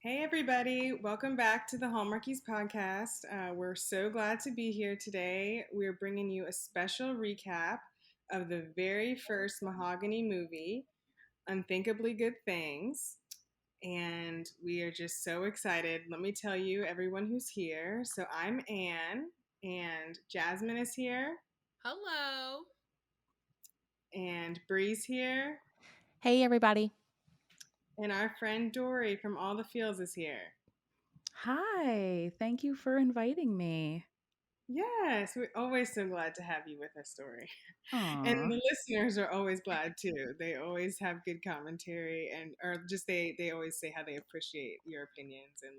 Hey, everybody. Welcome back to the Hallmarkies podcast. We're so glad to be here today. We're bringing you a special recap of the very first Mahogany movie, Unthinkably Good Things. And we are just so excited. Let me tell you, everyone who's here. So I'm Anne, and Jazzman is here, Hello. and Bree's here, Hey, everybody. and our friend Dory from All the Fields is here. Hi, thank you for inviting me. Yes, we're always so glad to have you with us, Dory. And Aw. the listeners are always glad too. They always have good commentary and or just they always say how they appreciate your opinions and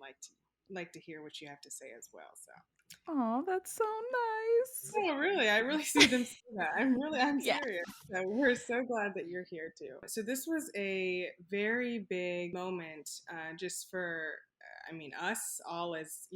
like to hear what you have to say as well. So Aw, that's so nice. oh really, I really see them say that. I'm Yeah. serious. So we're so glad that you're here too. So this was a very big moment just for I mean us all as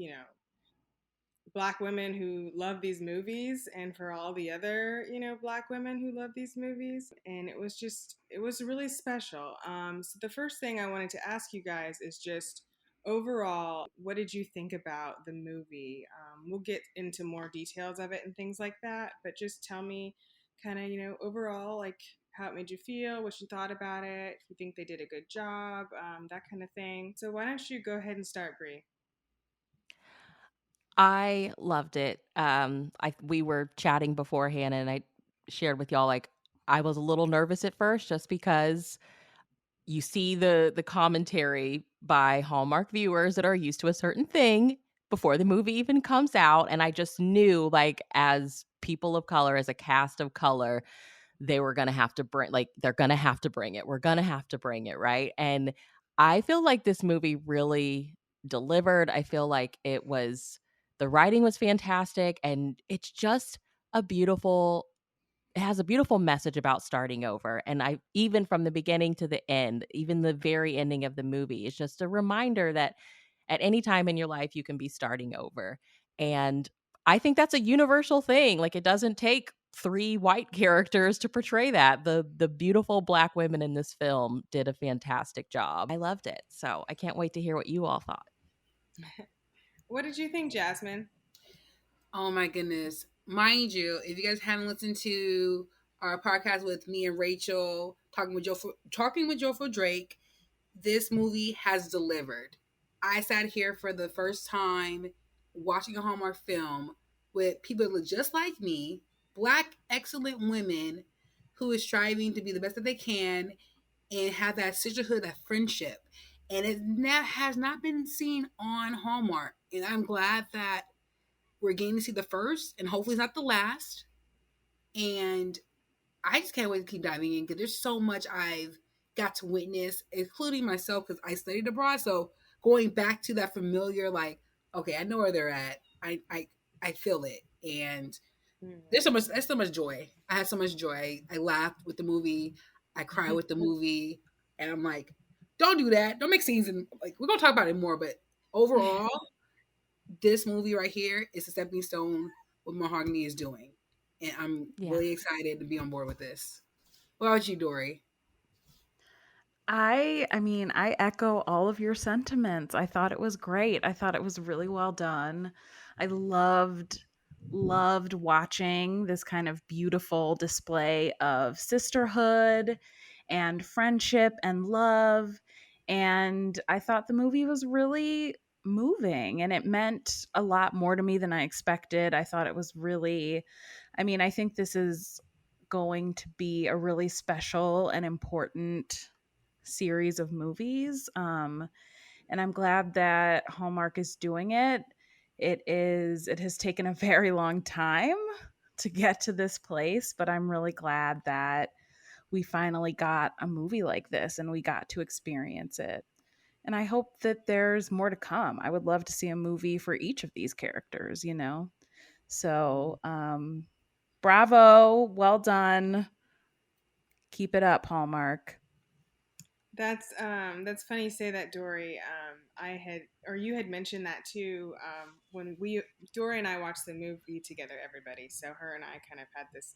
Black women who love these movies and for all the other Black women who love these movies, and it was really special. So the first thing I wanted to ask you guys is just overall, what did you think about the movie? We'll get into more details of it and things like that, but just tell me kind of overall, like, how it made you feel, what you thought about it, if you think they did a good job, that kind of thing. So why don't you go ahead and start, Bree? I loved it. We were chatting beforehand, and I shared with y'all like I was a little nervous at first, just because you see the commentary by Hallmark viewers that are used to a certain thing before the movie even comes out, and I just knew, like, as people of color, as a cast of color, they were gonna have to bring, like, they're gonna have to bring it. We're gonna have to bring it, right? And I feel like this movie really delivered. I feel like the writing was fantastic, and it's just a beautiful it has a beautiful message about starting over. And I even from the beginning to the end, even the very ending of the movie, is just a reminder that at any time in your life you can be starting over. And I think that's a universal thing. Like, it doesn't take three white characters to portray that. The beautiful Black women in this film did a fantastic job. I loved it. So I can't wait to hear what you all thought. What did you think, Jasmine? Oh my goodness. Mind you, if you guys haven't listened to our podcast with me and Rachel talking with Joe for Drake, this movie has delivered. I sat here for the first time watching a Hallmark film with people that look just like me, black excellent women who is striving to be the best that they can and have that sisterhood, that friendship. And has not been seen on Hallmark. And I'm glad that we're getting to see the first and hopefully it's not the last. And I just can't wait to keep diving in because there's so much I've got to witness, including myself because I studied abroad. So going back to that familiar, like, okay, I know where they're at. I feel it. And there's so much joy. I had so much joy. I laughed with the movie. I cried with the movie. And I'm like, don't do that. Don't make scenes, and like we're gonna talk about it more, but overall, this movie right here is a stepping stone what Mahogany is doing. And I'm Yeah. really excited to be on board with this. What about you, Dory? I mean, I echo all of your sentiments. I thought it was great. I thought it was really well done. I loved watching this kind of beautiful display of sisterhood and friendship and love. And I thought the movie was really moving, and it meant a lot more to me than I expected. I thought it was really, I mean, I think this is going to be a really special and important series of movies. And I'm glad that Hallmark is doing it. It has taken a very long time to get to this place, but I'm really glad that we finally got a movie like this and we got to experience it. And I hope that there's more to come. I would love to see a movie for each of these characters. So, bravo, well done. Keep it up, Hallmark. That's funny you say that, Dory. I had or you had mentioned that too when we Dory and I watched the movie together. Everybody, so her and I kind of had this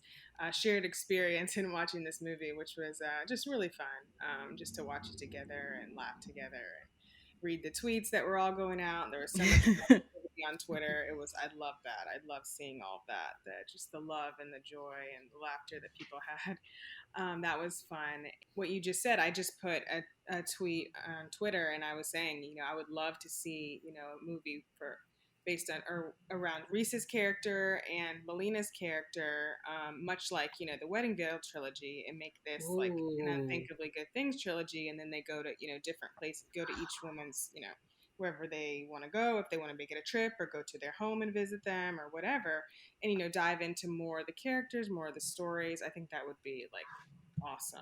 shared experience in watching this movie, which was just really fun, just to watch it together and laugh together. read the tweets that were all going out. There was so much positivity on Twitter. I love that. I love seeing all that, just the love and the joy and the laughter that people had. That was fun. What you just said, I just put a tweet on Twitter, and I was saying, I would love to see, a movie based on or around Reese's character and Melina's character, much like the Wedding Veil trilogy, and make this like an Ooh. Unthinkably Good Things trilogy, and then they go to different places, go to each woman's wherever they want to go, if they want to make it a trip or go to their home and visit them or whatever, and dive into more of the characters, more of the stories. I think that would be like awesome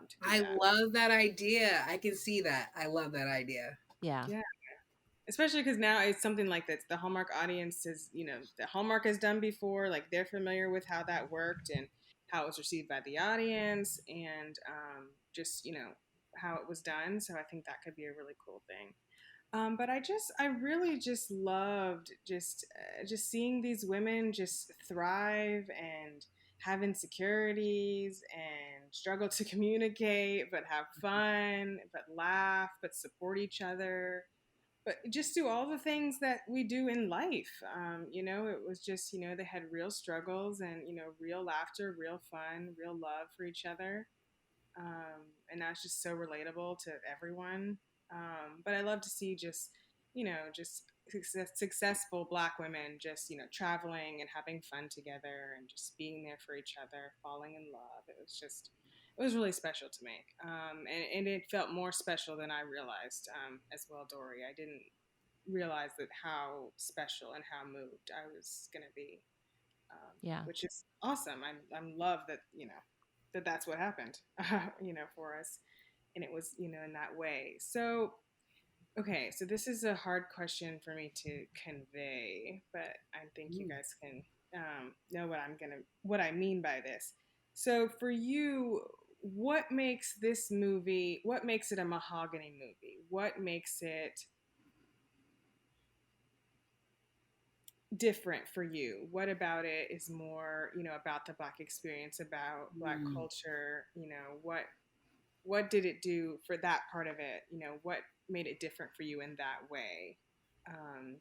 to do I that. love that idea. I can see that. I love that idea. Yeah. Yeah, especially because now it's something like this. The Hallmark audience is, the Hallmark has done before. Like they're familiar with how that worked and how it was received by the audience, and just how it was done. So I think that could be a really cool thing. But I really just loved just seeing these women just thrive and have insecurities and struggle to communicate, but have fun, but laugh, but support each other, but just do all the things that we do in life. It was just, they had real struggles and, real laughter, real fun, real love for each other. And that's just so relatable to everyone. But I love to see just successful Black women just, traveling and having fun together and just being there for each other, falling in love. It was really special to me. And it felt more special than I realized as well, Dory. I didn't realize that how special and how moved I was going to be, Yeah. which is awesome. I'm love that, that's what happened, for us. And it was, in that way. So, okay, so this is a hard question for me to convey, but I think you guys can know what I mean by this. So, for you, what makes this movie? What makes it a Mahogany movie? What makes it different for you? What about it is more, about the Black experience, about Black culture? What did it do for that part of it? What made it different for you in that way? Um,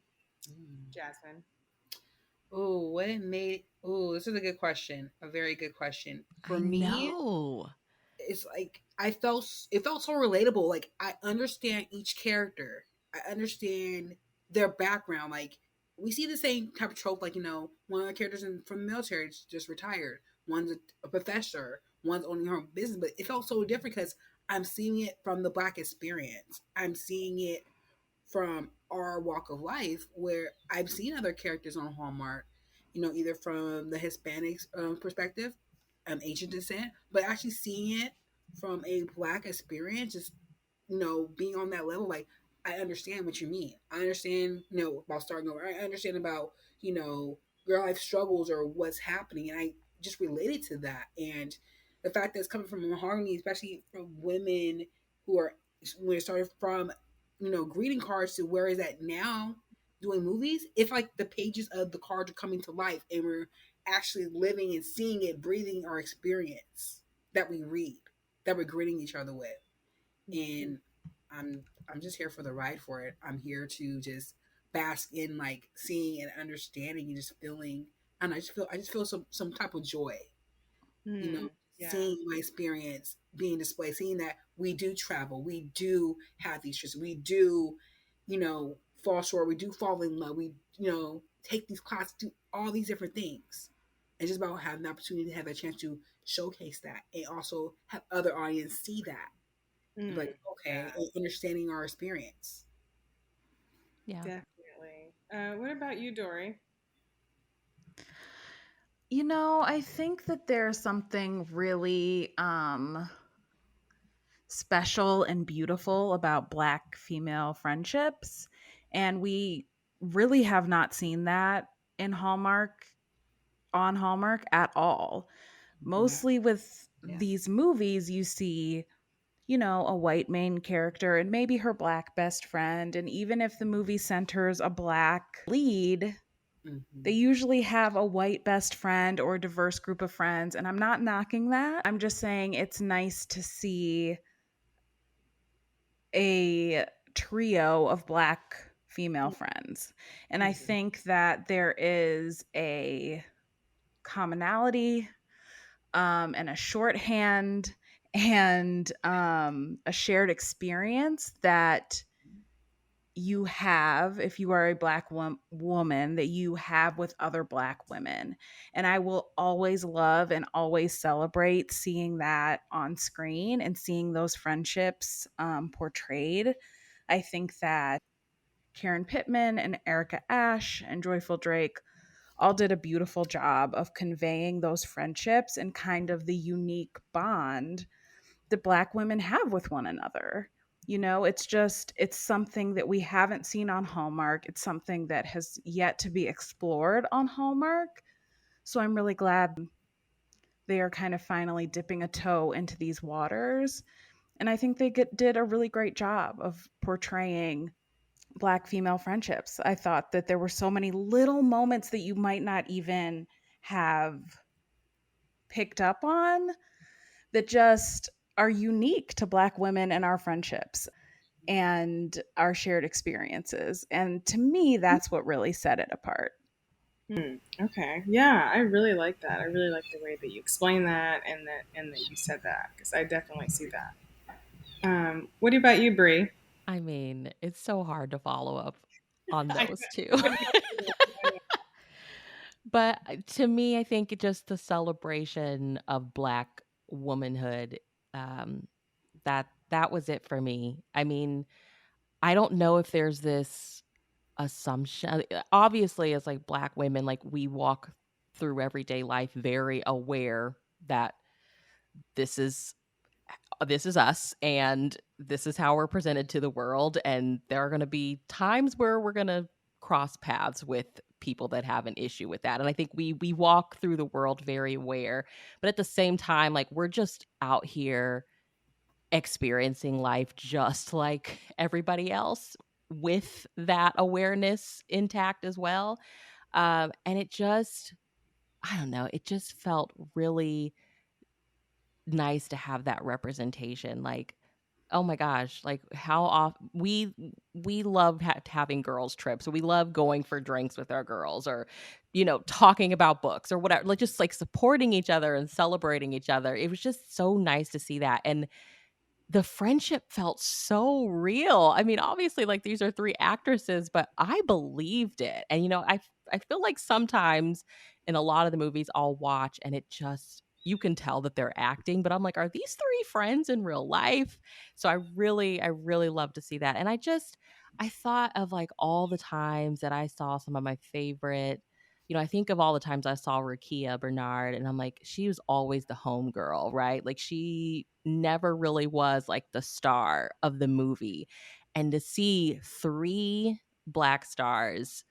Jazzman. Oh, what it made. Oh, this is a good question. A very good question. For I me, know. it's like it felt so relatable. Like I understand each character. I understand their background. Like we see the same type of trope. Like one of the characters from the military just retired. One's a professor. One's owning her own business. But it felt so different because I'm seeing it from the Black experience. I'm seeing it from our walk of life, where I've seen other characters on Hallmark, either from the Hispanic perspective, Asian descent, but actually seeing it from a Black experience, just being on that level, like I understand what you mean. I understand, about starting over. I understand about girl life struggles or what's happening, and I just related to that. And the fact that it's coming from Mahogany, especially from women who are when it started from greeting cards to where is that now doing movies. It's like the pages of the cards are coming to life, and we're actually living and seeing it, breathing our experience that we read, that we're greeting each other with. And I'm just here for the ride for it. I'm here to just bask in like seeing and understanding and just feeling. And I just feel some type of joy, Yeah. seeing my experience being displayed, seeing that we do travel, we do have these trips, we do, fall short, we do fall in love, we, take these classes, do all these different things. And just about having the opportunity to have a chance to showcase that and also have other audience see that. Like, okay, Yeah, understanding our experience. Yeah. definitely. What about you, Dory? I think that there's something really special and beautiful about Black female friendships. And we really have not seen that in Hallmark, on Hallmark at all. Mostly with Yeah. these movies, you see, a white main character and maybe her Black best friend. And even if the movie centers a Black lead, they usually have a white best friend or a diverse group of friends. And I'm not knocking that. I'm just saying it's nice to see a trio of Black female friends. And I think that there is a commonality, and a shorthand, and a shared experience that you have if you are a Black woman, that you have with other Black women. And I will always love and always celebrate seeing that on screen and seeing those friendships portrayed. I think that Karen Pittman and Erica Ashe and Joyful Drake all did a beautiful job of conveying those friendships and kind of the unique bond that Black women have with one another. You know, it's something that we haven't seen on Hallmark. It's something that has yet to be explored on Hallmark. So I'm really glad they are kind of finally dipping a toe into these waters. And I think they did a really great job of portraying Black female friendships. I thought that there were so many little moments that you might not even have picked up on that just are unique to Black women and our friendships and our shared experiences. And to me, that's what really set it apart. Okay. Yeah, I really like that. I really like the way that you explain that and that you said that because I definitely see that. What about you, Bree? I mean, it's so hard to follow up on I those two. know. But to me, I think just the celebration of Black womanhood, um, that was it for me. I mean, I don't know if there's this assumption. Obviously, as like Black women, like we walk through everyday life very aware that this is this is us and this is how we're presented to the world, and there are going to be times where we're going to cross paths with people that have an issue with that. And I think we walk through the world very aware, but at the same time, like, we're just out here experiencing life just like everybody else, with that awareness intact as well. And it just, I don't know, it just felt really nice to have that representation. Like, oh my gosh, like how often we love having girls trips. We love going for drinks with our girls, or talking about books or whatever, like just like supporting each other and celebrating each other. It was just so nice to see that. And the friendship felt so real. I mean, obviously, like, these are 3 actresses, but I believed it. And, I feel like sometimes in a lot of the movies I'll watch and it just, you can tell that they're acting, but I'm like, are these 3 friends in real life? So I really love to see that. And I thought of like all the times that I saw some of my favorite, I think of all the times I saw Rakia Bernard, and I'm like, she was always the home girl, right? Like, she never really was like the star of the movie. And to see 3 Black stars,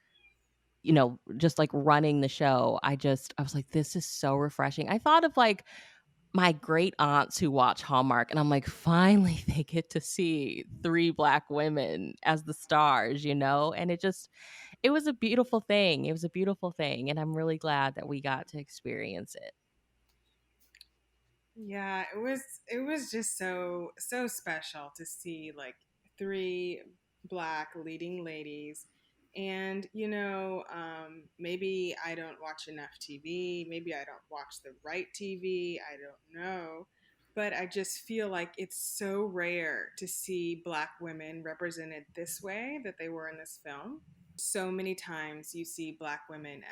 just like running the show, I was like, this is so refreshing. I thought of like my great aunts who watch Hallmark, and I'm like, finally they get to see 3 Black women as the stars, and it was a beautiful thing. It was a beautiful thing, and I'm really glad that we got to experience it. Yeah, it was just so special to see like 3 Black leading ladies. And maybe I don't watch enough TV, maybe I don't watch the right TV, I don't know, but I just feel like it's so rare to see Black women represented this way that they were in this film. So many times you see Black women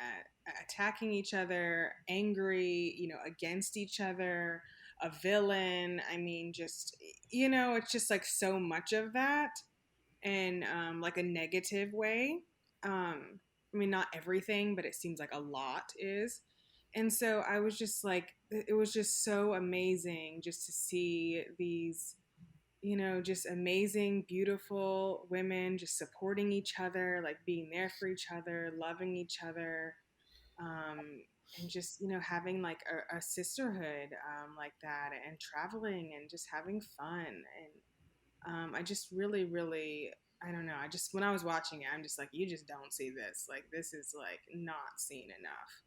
attacking each other, angry, against each other, a villain. I mean, just, it's just like so much of that, and like a negative way. I mean, not everything, but it seems like a lot is. And so I was just like, it was just so amazing just to see these, just amazing, beautiful women just supporting each other, like being there for each other, loving each other, and just, having like a sisterhood, like that, and traveling and just having fun. And I just really, really, I don't know. I just, when I was watching it, I'm just like, you just don't see this. Like, this is like not seen enough.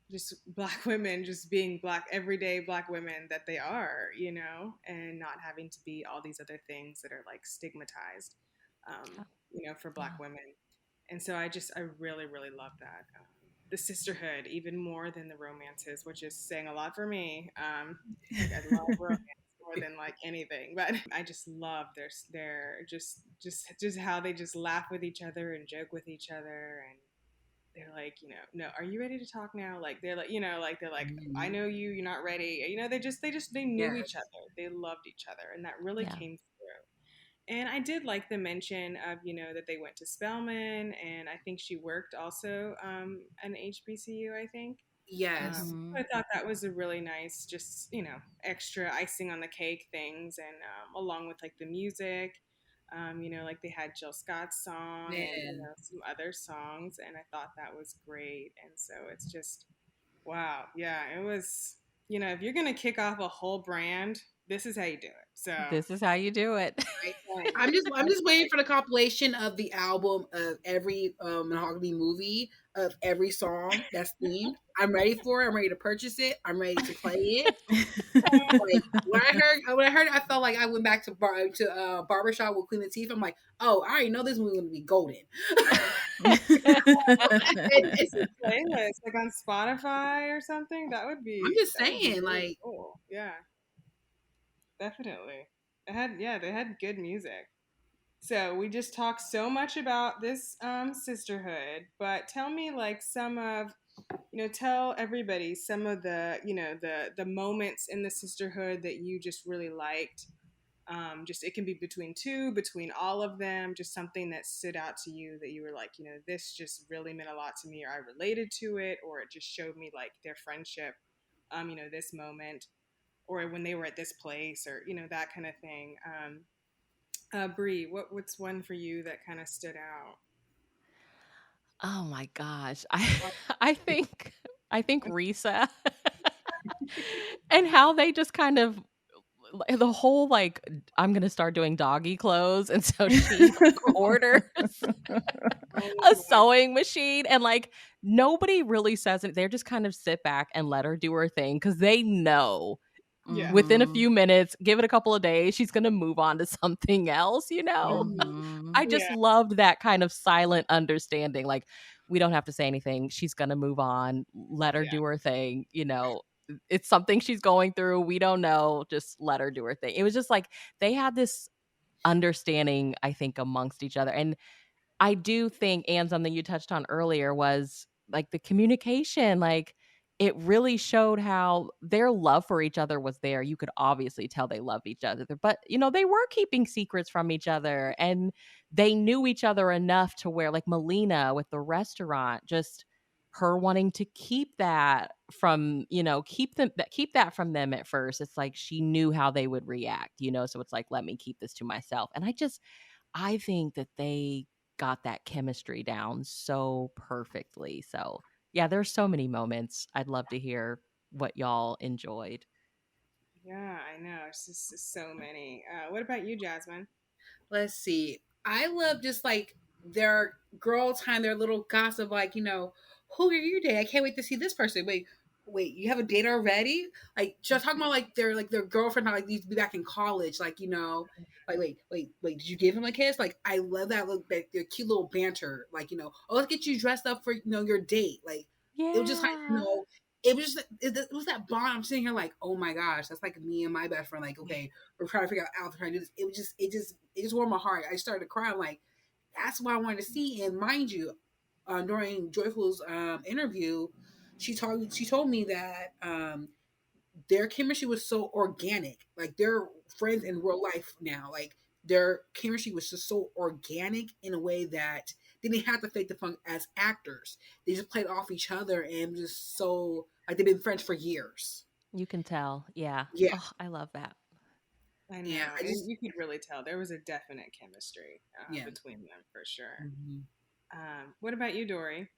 Just Black women just being Black, everyday Black women that they are, and not having to be all these other things that are like stigmatized. um, for Black Yeah. women. And so I really, really love that. The sisterhood, even more than the romances, which is saying a lot for me. Like I love romance more than like anything, but I just love their just how they just laugh with each other and joke with each other, and they're like, no, are you ready to talk now? Like they're like, like they're like, I Mhm. know you, you're not ready. They knew each Yes. other, they loved each other, and that really Yeah. came through. And I did like the mention of, that they went to Spelman, and I think she worked also an HBCU, I think. Yes. I Mhm. thought that was a really nice, just, extra icing on the cake things. And along with like the music, like they had Jill Scott's song and, Man. some other songs. And I thought that was great. And so it's just, wow. Yeah, it was, if you're going to kick off a whole brand, this is how you do it. So, This is how you do it. I'm telling you. I'm just waiting for the compilation of the album of every Mahogany movie of every song that's themed. I'm ready for it. I'm ready to purchase it. I'm ready to play it. Like when I heard it, I felt like I went back to barbershop with Queen Latifah. I'm like, oh, I already know this movie's gonna be golden. It's a playlist like on Spotify or something. I'm just That would be saying, really like, cool. Yeah, definitely. They had good music. So we just talked so much about this sisterhood, but tell me like some of, tell everybody some of the, the moments in the sisterhood that you just really liked. Just it can be between two, between all of them, just something that stood out to you that you were like, this just really meant a lot to me, or I related to it, or it just showed me like their friendship, this moment, or when they were at this place, or that kind of thing. Bree, what's one for you that kind of stood out? Oh my gosh. I think Risa and how they just kind of the whole like I'm gonna start doing doggy clothes, and so she orders Oh a my, sewing machine, and like nobody really says it. They're just kind of sit back and let her do her thing because they know yeah. within a Mhm. few minutes, give it a couple of days, she's gonna move on to something else. Mhm. I Mhm. just Yeah, loved that kind of silent understanding. Like, we don't have to say anything. She's gonna move on. Let her yeah, do her thing. It's something she's going through. We don't know. Just let her do her thing. It was just like they had this understanding, I think, amongst each other. And I do think, and something you touched on earlier was like the communication. Like it really showed how their love for each other was there. You could obviously tell they loved each other, but they were keeping secrets from each other, and they knew each other enough to where, like Melina with the restaurant, just her wanting to keep that from, keep that from them at first. It's like she knew how they would react. So it's like, let me keep this to myself. And I think that they got that chemistry down so perfectly. So, yeah, there's so many moments. I'd love to hear what y'all enjoyed. yeah. I know. It's just so many. What about you, Jasmine? let's see. I love just like their girl time, their little gossip, like, who are you dating? I can't wait to see this person. Wait, you have a date already? Like, just talking about like their girlfriend, how like needs to be back in college, like, like wait, did you give him a kiss? Like, I love that look, like their cute little banter, like, oh, let's get you dressed up for your date. Like, it was just like, Yeah. it was just it was that bond. I'm sitting here like, oh my gosh, that's like me and my best friend. Like, okay, we're trying to figure out how to try to do this. It just warmed my heart. I started to cry. I'm like, that's what I wanted to see. And mind you, during Joyful's interview, she told me that their chemistry was so organic. Like, they're friends in real life now. Like, their chemistry was just so organic in a way that they didn't have to fake the funk as actors. They just played off each other and just so like they've been friends for years. You can tell. Yeah. Yeah, Oh, I love that. I yeah. know, I and just you could really tell there was a definite chemistry yeah. between them for sure. Mhm. What about you, Dory?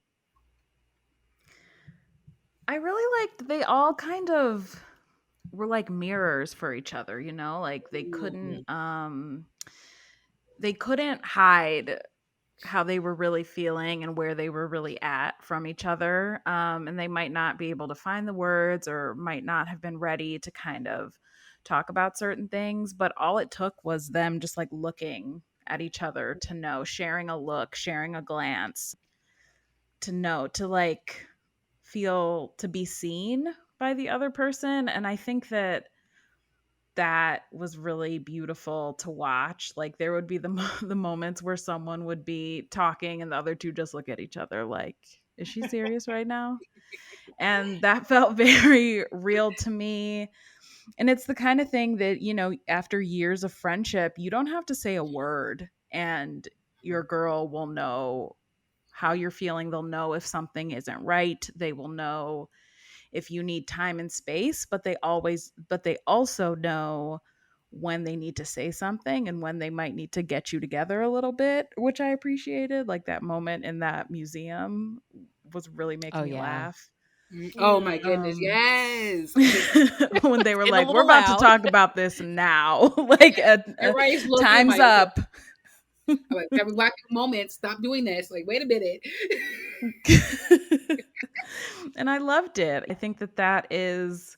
I really liked they all kind of were like mirrors for each other, like Mhm. they couldn't hide how they were really feeling and where they were really at from each other. And they might not be able to find the words or might not have been ready to kind of talk about certain things, but all it took was them just like looking at each other, to know, sharing a look, sharing a glance, to know, to like feel, to be seen by the other person. And I think that was really beautiful to watch. Like there would be the moments where someone would be talking and the other two just look at each other like, is she serious right now? And that felt very real to me. And it's the kind of thing that, you know, after years of friendship, you don't have to say a word and your girl will know how you're feeling. They'll know if something isn't right. They will know if you need time and space, but they also know when they need to say something and when they might need to get you together a little bit, which I appreciated. Like that moment in that museum was really making Oh me yeah. laugh. Oh my goodness, yes. When they were Getting a like, we're little about to loud. talk about this now. Like Everybody's looking time's like, up. I'm like, every black moment, stop doing this. Like, wait a minute. And I loved it. I think that is,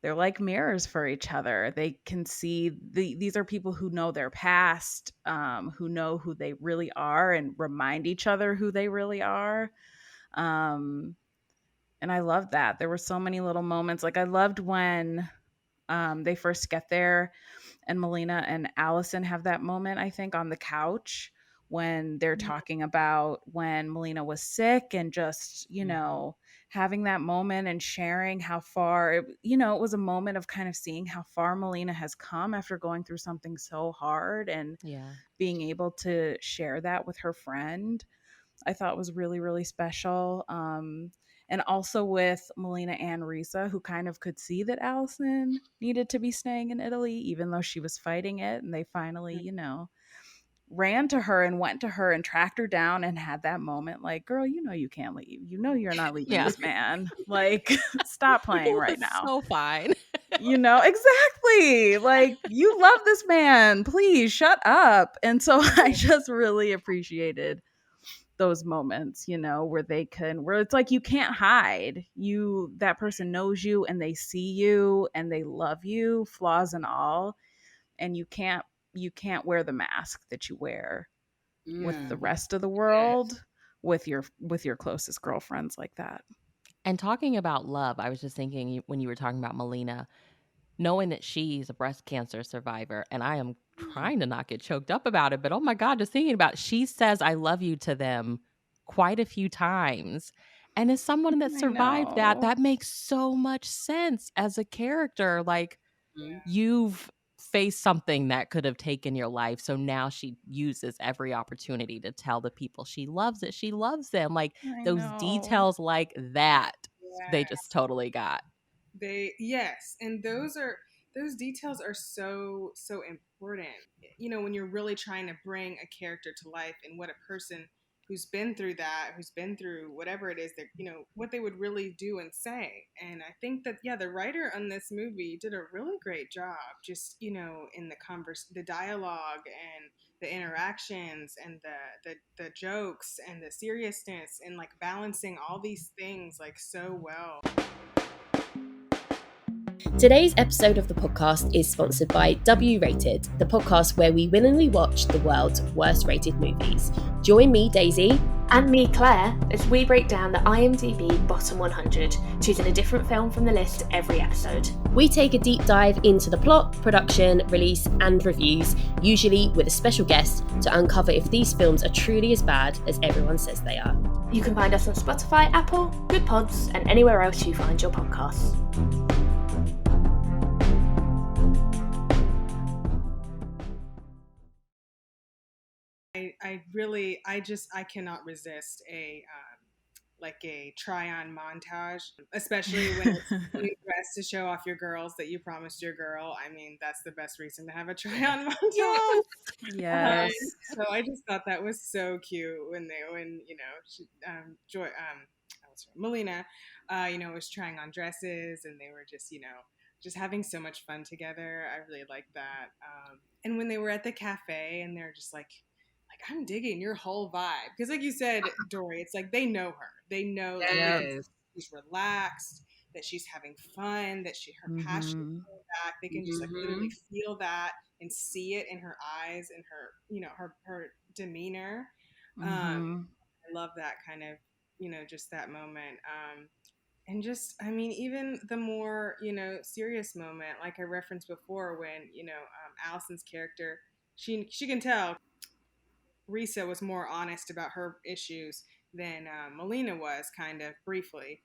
they're like mirrors for each other. They can see these are people who know their past, who know who they really are and remind each other who they really are. And I love that. There were so many little moments. Like I loved when they first get there and Melina and Allison have that moment, I think, on the couch when they're talking about when Melina was sick and just, you know, having that moment and sharing how far, it was a moment of kind of seeing how far Melina has come after going through something so hard and Yeah. being able to share that with her friend. I thought was really, really special. And also with Melina and Risa, who kind of could see that Allison needed to be staying in Italy, even though she was fighting it. And they finally, you know, ran to her and went to her and tracked her down and had that moment like, girl, you know, you can't leave. You know, you're not leaving Yeah. this man. Like, stop playing right It's now. so fine. You know, exactly. Like, you love this man. Please shut up. And so I just really appreciated those moments, you know, where it's like you can't hide. That person knows you and they see you and they love you, flaws and all, and you can't wear the mask that you wear with the rest of the world with your closest girlfriends like that. And talking about love, I was just thinking when you were talking about Melina, knowing that she's a breast cancer survivor, and I am trying to not get choked up about it, but oh my God, just thinking about it, she says I love you to them quite a few times. And as someone that I survived that, know. that makes so much sense as a character. Like you've faced something that could have taken your life. So now she uses every opportunity to tell the people she loves that she loves them. Like I those know. details like that, they Yeah. just totally got. Yes, and those details are so important. You know, when you're really trying to bring a character to life and what a person who's been through that, who's been through whatever it is that, you know, what they would really do and say. And I think that yeah, the writer on this movie did a really great job just, you know, in the dialogue and the interactions and the jokes and the seriousness and like balancing all these things like so well. Today's episode of the podcast is sponsored by W Rated, the podcast where we willingly watch the world's worst rated movies. Join me, Daisy, and me, Claire, as we break down the IMDb Bottom 100, choosing a different film from the list every episode. We take a deep dive into the plot, production, release, and reviews, usually with a special guest, to uncover if these films are truly as bad as everyone says they are. You can find us on Spotify, Apple, Good Pods, and anywhere else you find your podcasts. I cannot resist a try on montage, especially when it's you dressed to show off your girls that you promised your girl. I mean, that's the best reason to have a try on montage. Yes. So I just thought that was so cute when you know Joy what's her name? Melina you know was trying on dresses and they were just you know just having so much fun together. I really liked that. And when they were at the cafe and they're just like I'm digging your whole vibe because like you said, Dory, it's like they know her. They know that she's relaxed, that she's having fun, that her passion is coming back. They can just like literally feel that and see it in her eyes and her, her demeanor. Mm-hmm. I love that kind of, just that moment. And just, I mean, even the more, serious moment, like I referenced before, when, Allison's character, she can tell Risa was more honest about her issues than Melina was, kind of briefly.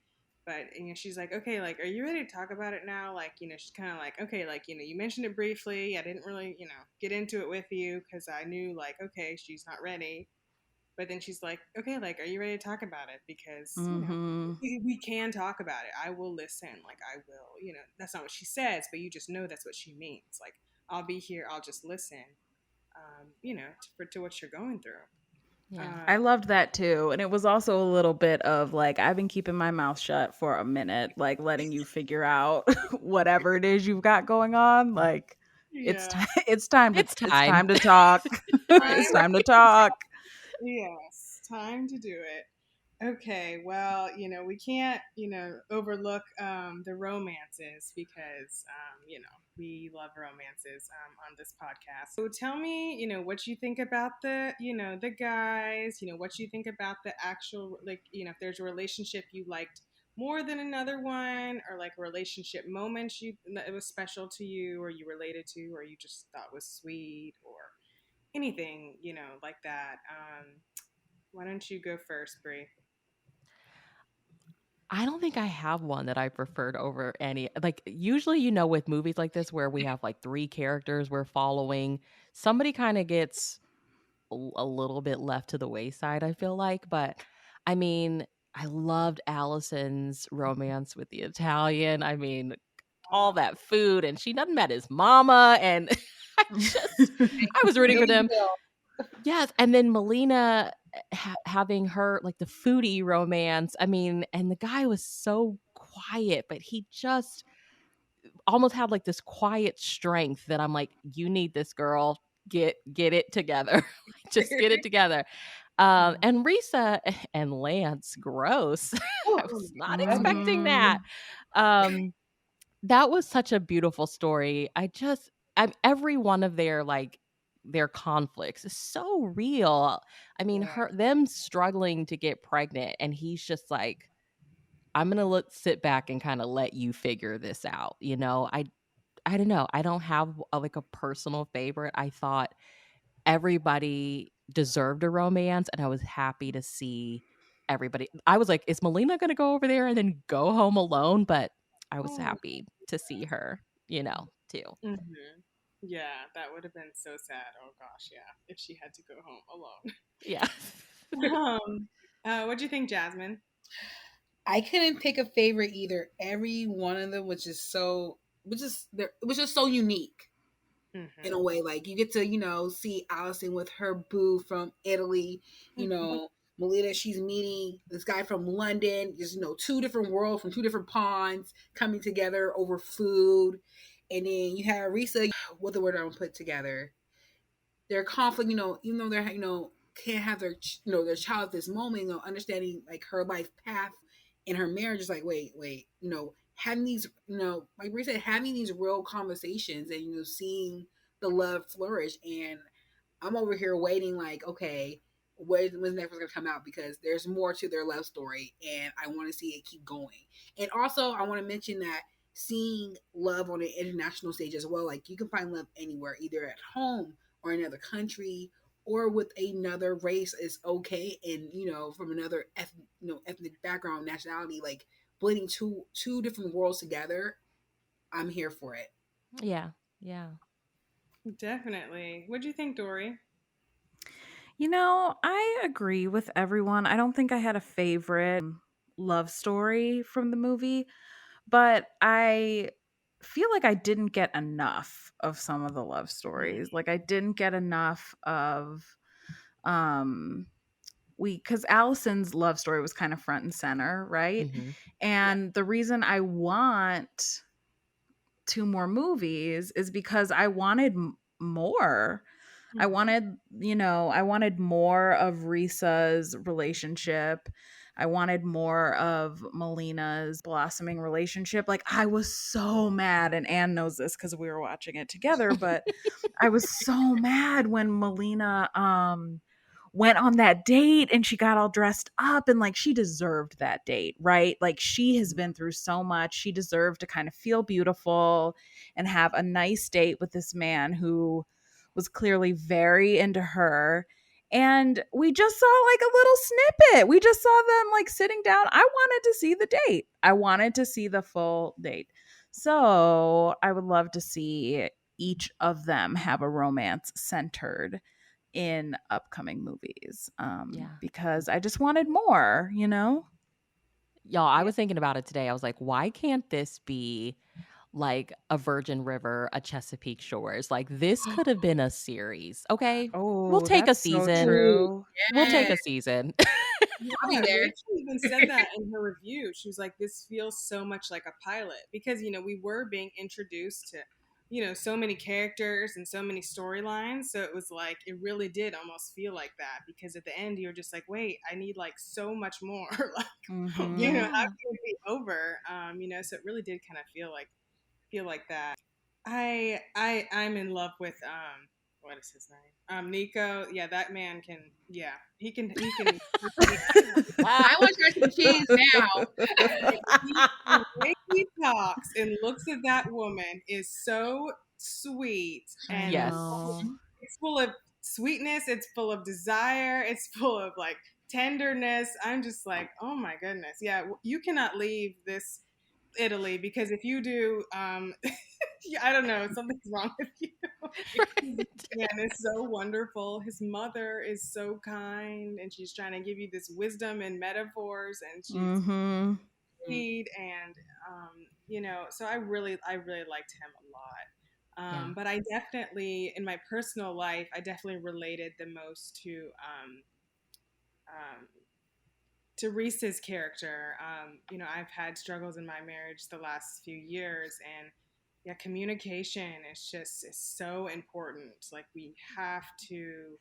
But she's like, okay, like, are you ready to talk about it now? Like, she's kind of like, okay, like, you mentioned it briefly. I didn't really, get into it with you because I knew, like, okay, she's not ready. But then she's like, okay, like, are you ready to talk about it? Because, Mm-hmm. we can talk about it. I will listen. Like, I will, that's not what she says, but you just know that's what she means. Like, I'll be here. I'll just listen, to what you're going through. Yeah. I loved that too. And it was also a little bit of like, I've been keeping my mouth shut for a minute, like letting you figure out whatever it is you've got going on. Like it's Yeah. time it's time to It's time. talk. It's Time. time to talk. Yes, time to do it. Okay, well, we can't, overlook the romances because, we love romances on this podcast. So tell me, what you think about the guys, what you think about the actual, like, if there's a relationship you liked more than another one, or like a relationship moment that was special to you, or you related to, or you just thought was sweet, or anything, like that. Why don't you go first, Bree? I don't think I have one that I preferred over any. Like, usually, with movies like this where we have like three characters we're following, somebody kind of gets a little bit left to the wayside, I feel like. But I mean, I loved Allison's romance with the Italian. I mean, all that food, and she doesn't met his mama. And I was rooting for them. Yes, and then Melina having her like the foodie romance. I mean, and the guy was so quiet, but he just almost had like this quiet strength that I'm like, you need this girl. Get it together. Just get it together. And Risa and Lance, gross. I was not expecting that. Um, that was such a beautiful story. Every one of their conflicts is so real. I mean, them struggling to get pregnant, and he's just like, I'm gonna sit back and kind of let you figure this out. I don't know. I don't have like a personal favorite. I thought everybody deserved a romance, and I was happy to see everybody. I was like, is Melina gonna go over there and then go home alone? But I was Oh, happy to see her, too. mm-hmm. Yeah, that would have been so sad. Oh gosh, yeah, if she had to go home alone. Yeah. What do you think, Jazzman? I couldn't pick a favorite either. Every one of them was just so, it was just so unique. Mm-hmm. In a way, like you get to see Allison with her boo from Italy, Melina, she's meeting this guy from London, just two different worlds from two different ponds coming together over food. And then you have Risa, what the word I'm gonna put together, their conflict, even though they're can't have their child at this moment, understanding like her life path and her marriage is like, wait, having these, like Bree said, having these real conversations and seeing the love flourish. And I'm over here waiting, like, okay, when's the next one's gonna come out, because there's more to their love story, and I want to see it keep going. And also, I want to mention that seeing love on an international stage as well, like you can find love anywhere, either at home or in another country or with another race is okay, and from another ethnic background, nationality, like blending two different worlds together, I'm here for it. Yeah. Yeah. Definitely. What do you think, Dory? I agree with everyone. I don't think I had a favorite love story from the movie, but I feel like I didn't get enough of some of the love stories. Like I didn't get enough of um because Allison's love story was kind of front and center, right? Mm-hmm. And the reason I want two more movies is because I wanted more. I wanted more of Risa's relationship. I wanted more of Melina's blossoming relationship. Like, I was so mad, and Anne knows this because we were watching it together, but I was so mad when Melina went on that date and she got all dressed up, and like, she deserved that date, right? Like, she has been through so much. She deserved to kind of feel beautiful and have a nice date with this man who was clearly very into her. And we just saw like a little snippet. We just saw them like sitting down. I wanted to see the date. I wanted to see the full date. So I would love to see each of them have a romance centered in upcoming movies, Yeah. because I just wanted more, you know? Y'all, I was thinking about it today. I was like, why can't this be like a Virgin River, a Chesapeake Shores? Like, this could have been a series. Okay. We'll Oh, take a that's so season. true. We'll take Yeah. a season. I'll be there. Rachel even said that in her review. She was like, this feels so much like a pilot because, we were being introduced to, so many characters and so many storylines. So it was like, it really did almost feel like that because at the end you're just like, wait, I need like so much more. Like, Mhm. how can it be over? So it really did kind of feel like that. I'm in love with what is his name? Nico. Yeah, that man can. Yeah, he can. I want to some cheese now. The way he talks and looks at that woman is so sweet, I and Yes. know. it's full of sweetness. It's full of desire. It's full of like tenderness. I'm just like, oh my goodness. Yeah, you cannot leave this Italy because if you do, I don't know, something's wrong with you. Man, it's so wonderful. His mother is so kind, and she's trying to give you this wisdom and metaphors, and she's Mhm. sweet, and so I really liked him a lot. Yeah. But I definitely, in my personal life, I definitely related the most to Reese's character. I've had struggles in my marriage the last few years, and yeah, communication is so important. Like, we have to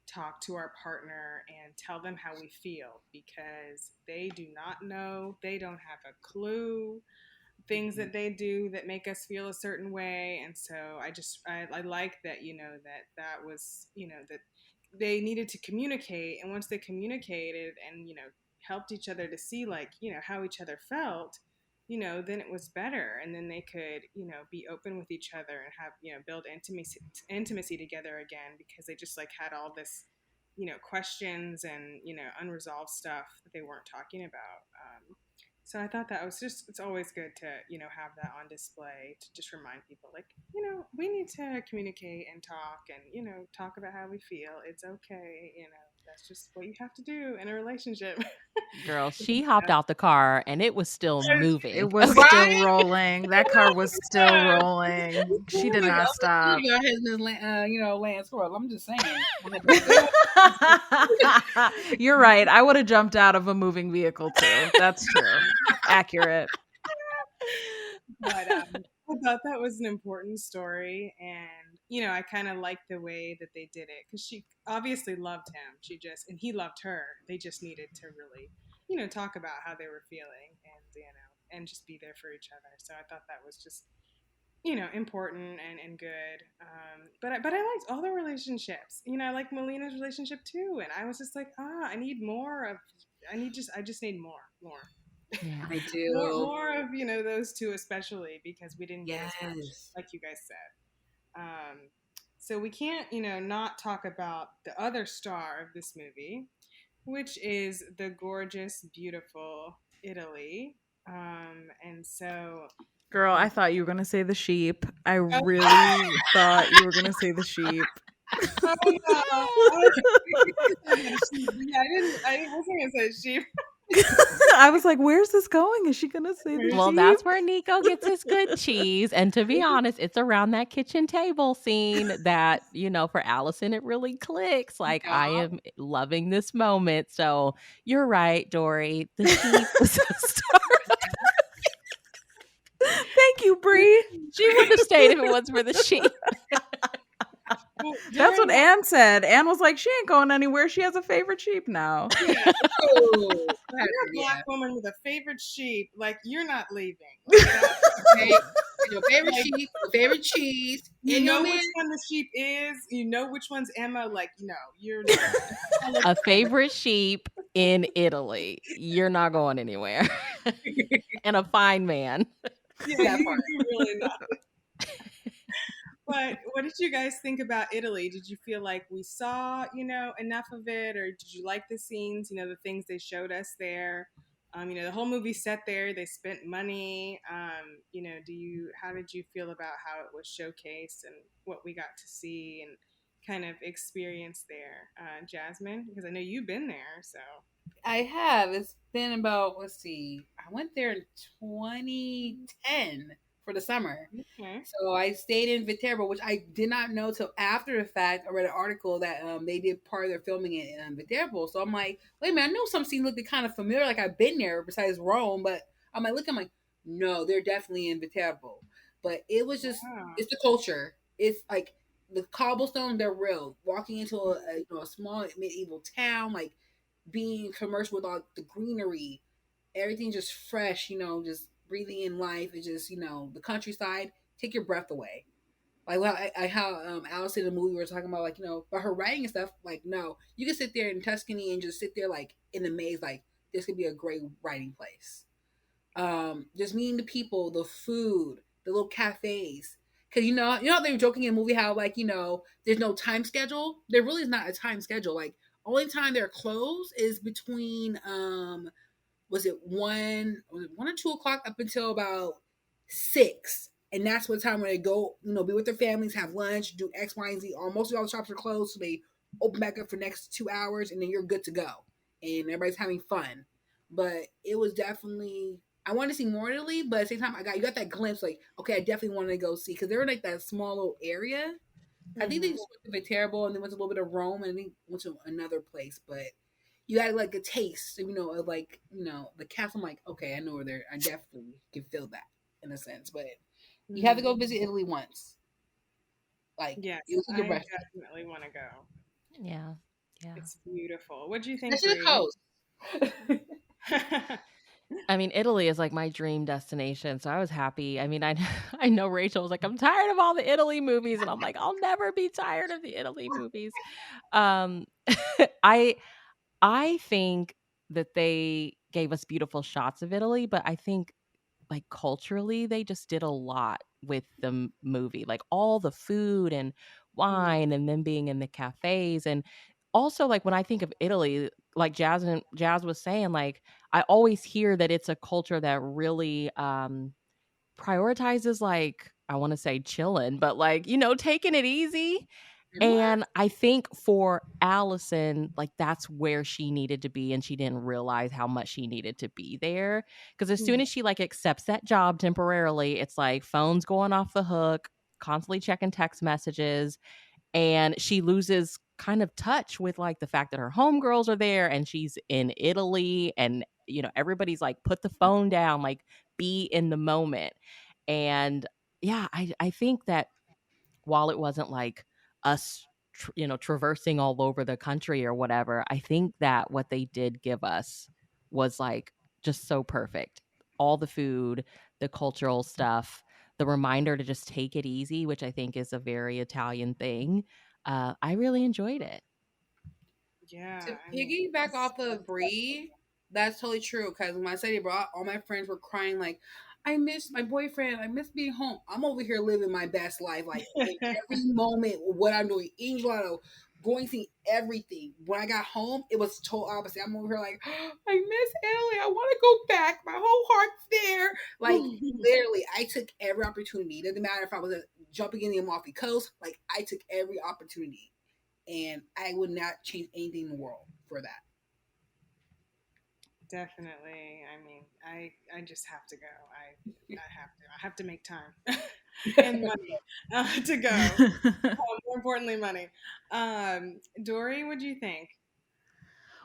talk to our partner and tell them how we feel because they do not know, they don't have a clue things that they do that make us feel a certain way. And so I like that, that was, that they needed to communicate, and once they communicated and helped each other to see like how each other felt, then it was better, and then they could be open with each other and have build intimacy together again because they just like had all this questions and unresolved stuff that they weren't talking about. So I thought that was it's always good to have that on display to just remind people like we need to communicate and talk and talk about how we feel. It's okay, that's just what you have to do in a relationship. Girl, she hopped out the car and it was still moving. It was Right? still rolling. That car was still rolling. She did not stop. Your husband's, Lance Squirrel. I'm just saying. You're right. I would have jumped out of a moving vehicle too. That's true. Accurate. But I thought that was an important story, and I kind of liked the way that they did it because she obviously loved him. And he loved her. They just needed to really, talk about how they were feeling, and just be there for each other. So I thought that was just, important and good. But I liked all the relationships. I like Melina's relationship too, and I was just like, I need more of. I just need more. Yeah, I do. More of those two especially because we didn't get as much, like you guys said. So we can't not talk about the other star of this movie, which is the gorgeous, beautiful Italy. And so, girl, I thought you were gonna say the sheep. I really thought you were gonna say the sheep. Oh no! I wasn't gonna say sheep. I was like, where's this going? Is she gonna say the Well, sheep? that's where Nico gets his good cheese. And to be honest, it's around that kitchen table scene that, for Allison, it really clicks. Like, I am loving this moment. So you're right, Dory. The sheep was a star. Thank you, Bree. She wouldn't have stayed if it wasn't for the sheep. Well, That's during what that, Anne said. Anne was like, she ain't going anywhere. She has a favorite sheep now. yeah, Oh, you're a yeah. black woman with a favorite sheep. Like, you're not leaving. Like, Okay. Your favorite like, sheep, your favorite cheese, you and your know man. which one the sheep is. You know which one's Emma. Like, no, you're not. A favorite sheep in Italy. You're not going anywhere. And a fine man. Yeah, That part. you really not. But what did you guys think about Italy? Did you feel like we saw, enough of it, or did you like the scenes, the things they showed us there? The whole movie set there. They spent money. How did you feel about how it was showcased and what we got to see and kind of experience there, Jazzman? Because I know you've been there, so. I have. It's been about, let's see, I went there in 2010 for the summer. Okay. So I stayed in Viterbo, which I did not know till after the fact. I read an article that they did part of their filming in Viterbo. So I'm like, wait a minute, I know some scenes looked kind of familiar, like I've been there besides Rome, but I'm like, no, they're definitely in Viterbo. But it was just, it's the culture. It's like the cobblestones, they're real. Walking into a small medieval town, like being commercial with all the greenery, everything just fresh, just breathing in life. It's just, the countryside, take your breath away. Like how Alice in the movie we were talking about, like, about her writing and stuff. Like, no, you can sit there in Tuscany and just sit there like in a maze, like this could be a great writing place. Just meeting the people, the food, the little cafes. Cause they were joking in the movie how like, there's no time schedule. There really is not a time schedule. Like only time they're closed is between was it 1 or 2 o'clock up until about 6. And that's what time when they go, be with their families, have lunch, do X, Y, and Z. Most of all the shops are closed, so they open back up for the next 2 hours, and then you're good to go. And everybody's having fun. But it was definitely, I wanted to see more of Italy, but at the same time, you got that glimpse, like, okay, I definitely wanted to go see, because they're in like that small little area. I think they just went to Viterbo and then went to a little bit of Rome and then went to another place, but you got like a taste, of like, the castle. I'm like, okay, I know where they're. I definitely can feel that in a sense, but you have to go visit Italy once. Like, yes, it was I definitely want to go. Yeah. It's beautiful. What do you think, especially the Bree? coast. I mean, Italy is like my dream destination, so I was happy. I mean, I I know Rachel was like, I'm tired of all the Italy movies, and I'm like, I'll never be tired of the Italy movies. Um, I I think that they gave us beautiful shots of Italy, but I think like culturally they just did a lot with the movie, like all the food and wine and then being in the cafes. And also like when I think of Italy, like Jazz was saying, like I always hear that it's a culture that really prioritizes, like I want to say chilling, but like taking it easy. And I think for Allison, like that's where she needed to be, and she didn't realize how much she needed to be there. Because as soon as she like accepts that job temporarily, it's like phone's going off the hook, constantly checking text messages, and she loses kind of touch with like the fact that her homegirls are there and she's in Italy, and everybody's like, put the phone down, like be in the moment. And yeah, I think that while it wasn't like us traversing all over the country or whatever, I think that what they did give us was like just so perfect. All the food, the cultural stuff, the reminder to just take it easy, which I think is a very Italian thing. I really enjoyed it. Yeah. To piggyback off of Bree, that's totally true. Because when I said it, bro, all my friends were crying like, I miss my boyfriend. I miss being home. I'm over here living my best life, like in every moment. What I'm doing, eating gelato, going to see everything. When I got home, it was total opposite. I'm over here like, I miss Italy. I want to go back. My whole heart's there. Like literally, I took every opportunity. It doesn't matter if I was jumping in the Amalfi Coast. Like I took every opportunity. And I would not change anything in the world for that. Definitely. I mean, I just have to go. I have to make time and money to go. More importantly, money. Dory, what do you think?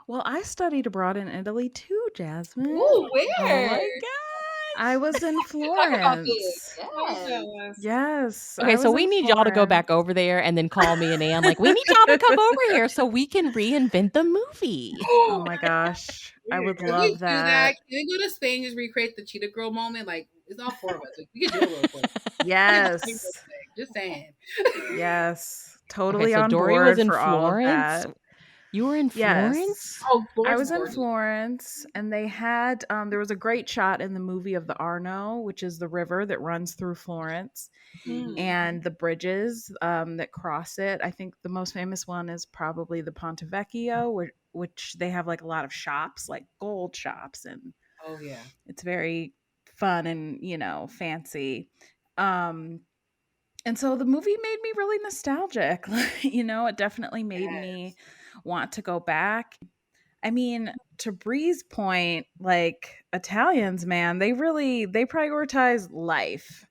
Well, I studied abroad in Italy too, Jazzman. Ooh, where? Oh my god! I was in Talk about this. Florence. So Yes. jealous. Yes, Okay, I so was we in need y'all to go back Florence. over there and then call me and Ann. Like, we need y'all to come over here so we can reinvent the movie. Oh my gosh, I would Can we love do that? that. Can we go to Spain and just recreate the Cheetah Girl moment? Like, it's all four of us. Like, we can do it real quick. Yes, Just saying. yes, Okay, totally so on Dory was board in for all of Florence. that. You were in Florence? Yes. Oh, I Florence is was in gorgeous. Florence and they had there was a great shot in the movie of the Arno, which is the river that runs through Florence, Mhm. and the bridges that cross it. I think the most famous one is probably the Ponte Vecchio, which they have like a lot of shops, like gold shops, and Oh yeah. it's very fun and, fancy. Um and so the movie made me really nostalgic. It definitely made me Yes. want to go back. I mean, to Bree's point, like Italians, man, they prioritize life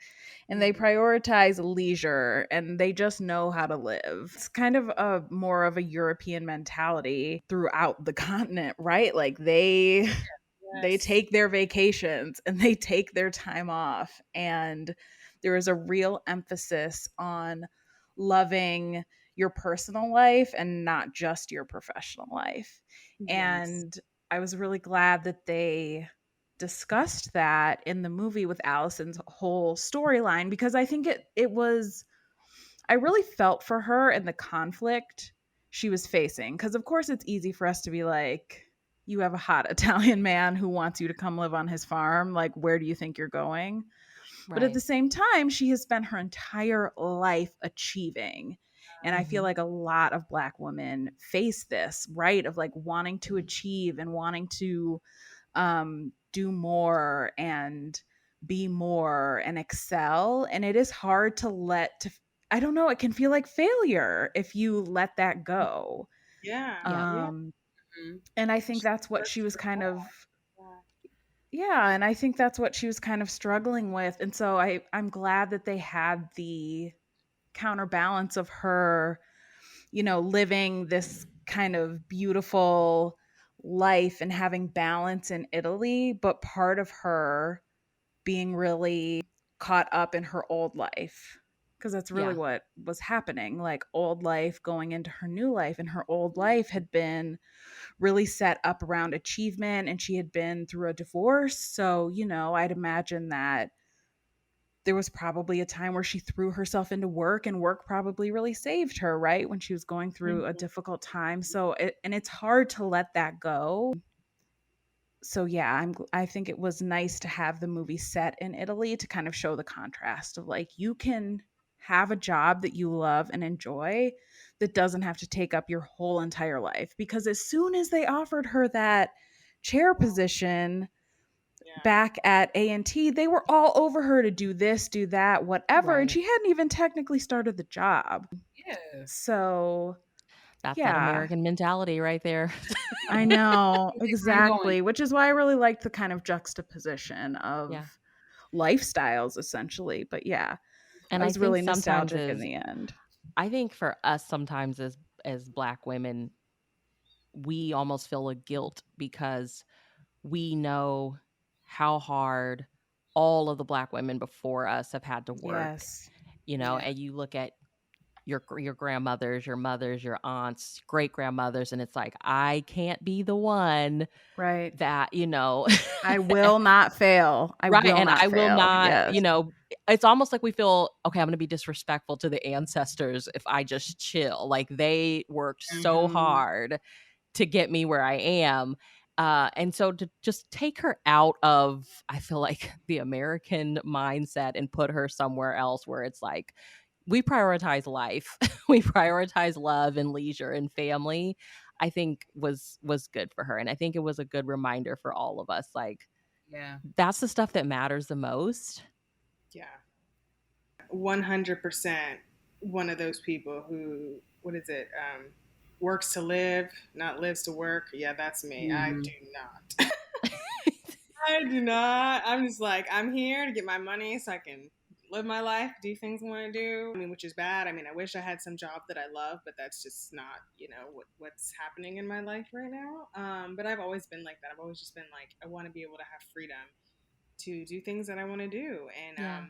and they Mhm. prioritize leisure and they just know how to live. It's kind of a more of a European mentality throughout the continent, right? Like they Yes. take their vacations and they take their time off, and there is a real emphasis on loving your personal life and not just your professional life. Yes. And I was really glad that they discussed that in the movie with Allison's whole storyline, because I think it was, I really felt for her and the conflict she was facing. Because, of course, it's easy for us to be like, you have a hot Italian man who wants you to come live on his farm. Like, where do you think you're going? But at Right. the same time, she has spent her entire life achieving. And I feel Mhm. like a lot of Black women face this, right? Of like wanting to achieve and wanting to do more and be more and excel. And it is hard to I don't know, it can feel like failure if you let that go. Yeah. Yeah. Yeah. Um, Mhm. and I think that's what Work she to was the kind of, wall. yeah, and I think that's what she was kind of struggling with. And so I'm glad that they had the counterbalance of her, living this kind of beautiful life and having balance in Italy, but part of her being really caught up in her old life. Because that's really Yeah. what was happening, like old life going into her new life. And her old life had been really set up around achievement, and she had been through a divorce. So, I'd imagine that there was probably a time where she threw herself into work, and work probably really saved her, right? When she was going through a Mhm. difficult time. So, and it's hard to let that go. So yeah, I think it was nice to have the movie set in Italy to kind of show the contrast of like, you can have a job that you love and enjoy that doesn't have to take up your whole entire life. Because as soon as they offered her that chair position Yeah. back at A&T, they were all over her to do this, do that, whatever, and Right. she hadn't even technically started the job. Yeah. So That's that yeah, American mentality right there. I know, I'm going. exactly, which is why I really liked the kind of juxtaposition of Yeah. lifestyles, essentially. But yeah, I And I was think really sometimes nostalgic in as the end. I think for us sometimes as Black women, we almost feel a guilt because we know how hard all of the Black women before us have had to work, Yes, Yeah. and you look at your grandmothers, your mothers, your aunts, great grandmothers, and it's like, I can't be the one right. that, I will not fail. I right, will and not I will fail. not, Yes. it's almost like we feel, okay, I'm going to be disrespectful to the ancestors if I just chill. Like they worked so Hmm. hard to get me where I am. And so to just take her out of, I feel like, the American mindset and put her somewhere else where it's like, we prioritize life, we prioritize love and leisure and family, I think was good for her. And I think it was a good reminder for all of us. Like, Yeah. that's the stuff that matters the most. Yeah. 100% one of those people who, what is it? Works to live, not lives to work. Yeah, that's me. I Mhm. do not. I do not. I'm just like, I'm here to get my money so I can live my life, do things I want to do. I mean, which is bad. I mean, I wish I had some job that I love, but that's just not, what's happening in my life right now. But I've always been like that. I've always just been like, I want to be able to have freedom do things that I want to do. And Yeah.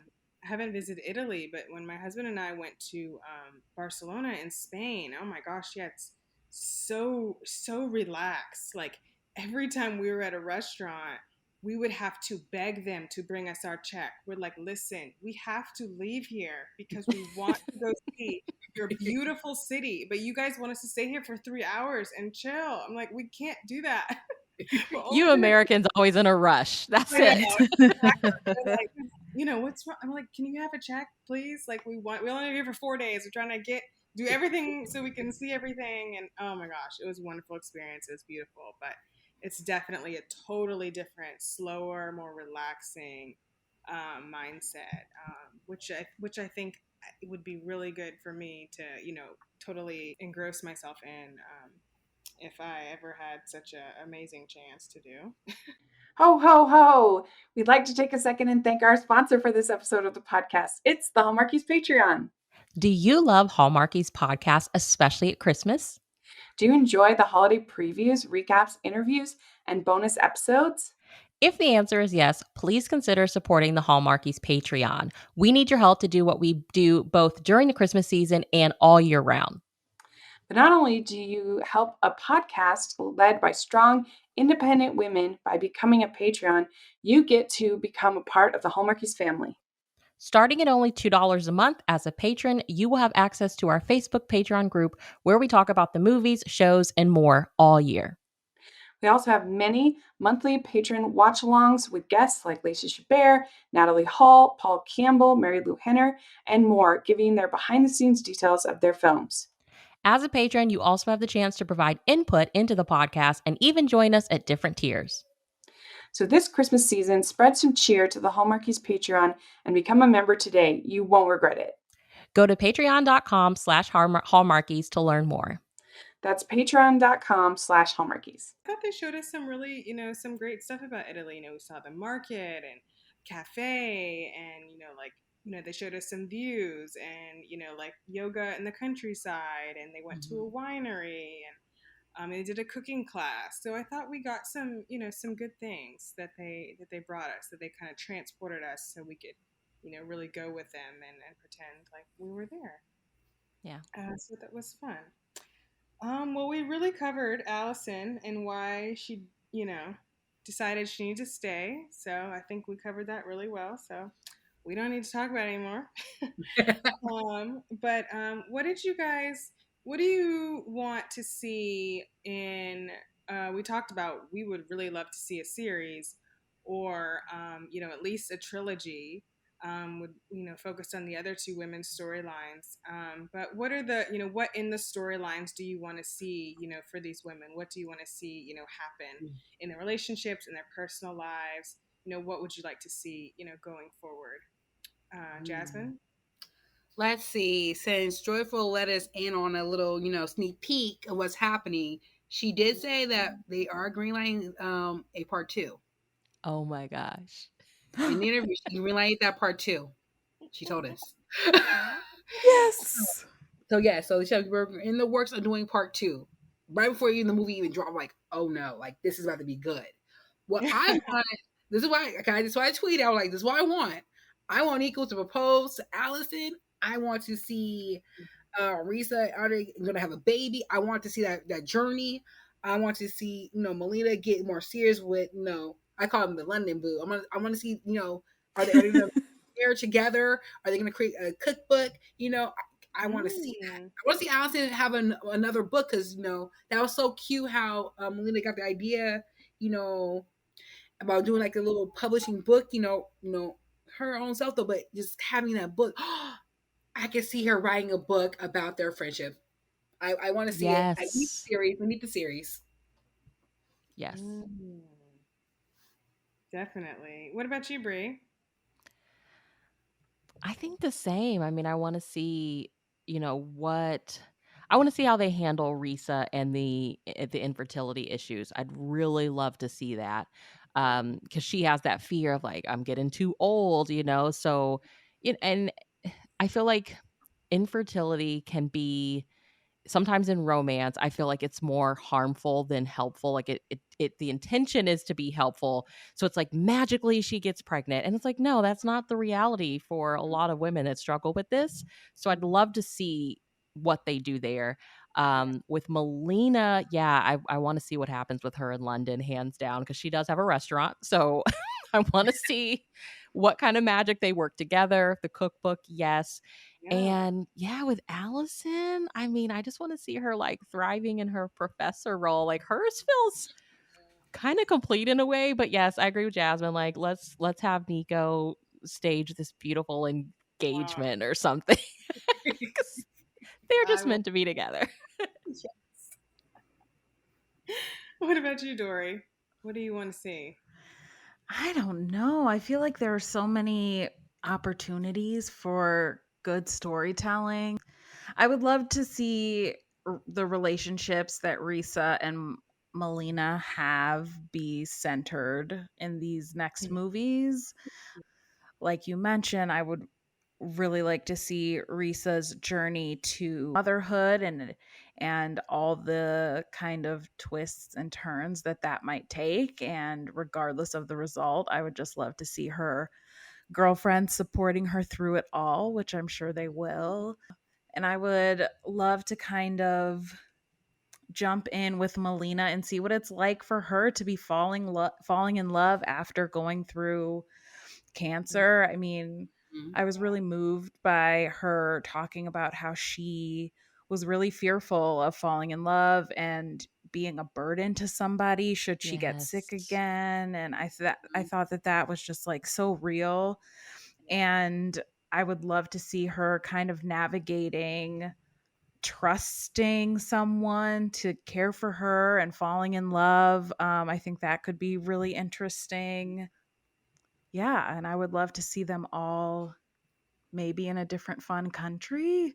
I haven't visited Italy, but when my husband and I went to Barcelona in Spain, oh my gosh, yeah, it's so relaxed. Like every time we were at a restaurant, we would have to beg them to bring us our check. We're like, listen, we have to leave here because we want to go see your beautiful city, but you guys want us to stay here for 3 hours and chill. I'm like, we can't do that. We're only You gonna Americans always in a rush. That's I know. it. Exactly. They're like, what's wrong? I'm like, can you have a check, please? Like, we only here for 4 days. We're trying to do everything so we can see everything. And oh my gosh, it was a wonderful experience. It was beautiful, but it's definitely a totally different, slower, more relaxing mindset, which I think it would be really good for me to totally engross myself in. If I ever had such an amazing chance to do. Ho, ho, ho! We'd like to take a second and thank our sponsor for this episode of the podcast. It's the Hallmarkies Patreon. Do you love Hallmarkies podcast, especially at Christmas? Do you enjoy the holiday previews, recaps, interviews, and bonus episodes? If the answer is yes, please consider supporting the Hallmarkies Patreon. We need your help to do what we do both during the Christmas season and all year round. But not only do you help a podcast led by strong, independent women by becoming a Patreon, you get to become a part of the Hallmarkies family. Starting at only $2 a month as a patron, you will have access to our Facebook Patreon group where we talk about the movies, shows, and more all year. We also have many monthly patron watch-alongs with guests like Lacey Chabert, Natalie Hall, Paul Campbell, Mary Lou Henner, and more, giving their behind-the-scenes details of their films. As a patron, you also have the chance to provide input into the podcast and even join us at different tiers. So this Christmas season, spread some cheer to the Hallmarkies Patreon and become a member today. You won't regret it. Go to patreon.com/hallmarkies to learn more. That's patreon.com/hallmarkies. I thought they showed us some really, some great stuff about Italy. We saw the market and cafe and, they showed us some views and, like yoga in the countryside, and they went to a winery and they did a cooking class. So I thought we got some, some good things that they brought us, that they kind of transported us so we could, really go with them and pretend like we were there. Yeah. So that was fun. Well, we really covered Allison and why she, decided she needed to stay. So I think we covered that really well. So we don't need to talk about it anymore. But what do you want to see in, we talked about, we would really love to see a series or, at least a trilogy. Would focused on the other two women's storylines. But what are the what in the storylines do you want to see for these women? What do you want to see happen in their relationships, in their personal lives? What would you like to see going forward? Jazzman? Let's see. Since Joyful let us in on a little sneak peek of what's happening, she did say that they are greenlighting a part 2. Oh my gosh. In the interview, she greenlighted that part 2. She told us. Yes. So we're in the works of doing part 2. Right before even the movie even dropped, like, oh no, like this is about to be good. What I want, this is why I tweeted out, like, this is what I want. I want Nico to propose to Allison. I want to see Risa are they gonna have a baby. I want to see that journey. I want to see Melina get more serious with I call him the London boo. I want to see are they gonna pair together? Are they gonna create a cookbook? I want to see that. I want to see Allison have another book because that was so cute how Melina got the idea about doing like a little publishing book. Her own self though, but just having that book. I can see her writing a book about their friendship. I want to see it. I need the series. We need the series. Yes. Definitely. What about you, Bree? I think the same. I mean, I want to see, I want to see how they handle Risa and the infertility issues. I'd really love to see that. Because she has that fear of like, I'm getting too old, so, and I feel like infertility can be sometimes in romance, I feel like it's more harmful than helpful. Like the intention is to be helpful. So it's like magically she gets pregnant. And it's like, no, that's not the reality for a lot of women that struggle with this. So I'd love to see what they do there. With Melina, I want to see what happens with her in London, hands down, because she does have a restaurant. So I want to see what kind of magic they work together. The cookbook, yes. Yeah. And with Allison, I mean, I just want to see her like thriving in her professor role. Like hers feels kind of complete in a way, but yes, I agree with Jazzman. Like let's have Nico stage this beautiful engagement or something. 'Cause they're just meant to be together. Yes. What about you, Dory? What do you want to see? I don't know. I feel like there are so many opportunities for good storytelling. I would love to see the relationships that Risa and Melina have be centered in these next movies. Like you mentioned, I would really like to see Risa's journey to motherhood and all the kind of twists and turns that might take, and regardless of the result, I would just love to see her girlfriends supporting her through it all, which I'm sure they will. And I would love to kind of jump in with Melina and see what it's like for her to be falling in love after going through cancer. I mean, I was really moved by her talking about how she was really fearful of falling in love and being a burden to somebody should she get sick again. And I thought that was just like so real. And I would love to see her kind of navigating trusting someone to care for her and falling in love. I think that could be really interesting. Yeah, and I would love to see them all maybe in a different fun country.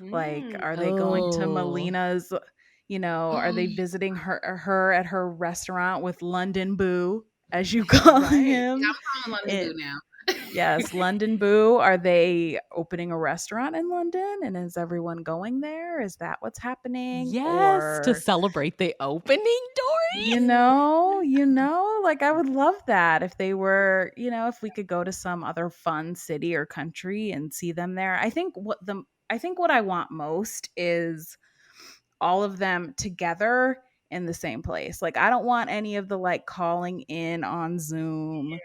Like, are they going to Melina's, are they visiting her at her restaurant with London Boo, as you call him? Yeah, I'm calling London Boo now. Yes, London Boo. Are they opening a restaurant in London, and is everyone going there? Is that what's happening? Yes, to celebrate the opening, Dory. Like I would love that if they were, if we could go to some other fun city or country and see them there. I think what I want most is all of them together in the same place. Like I don't want any of the like calling in on Zoom.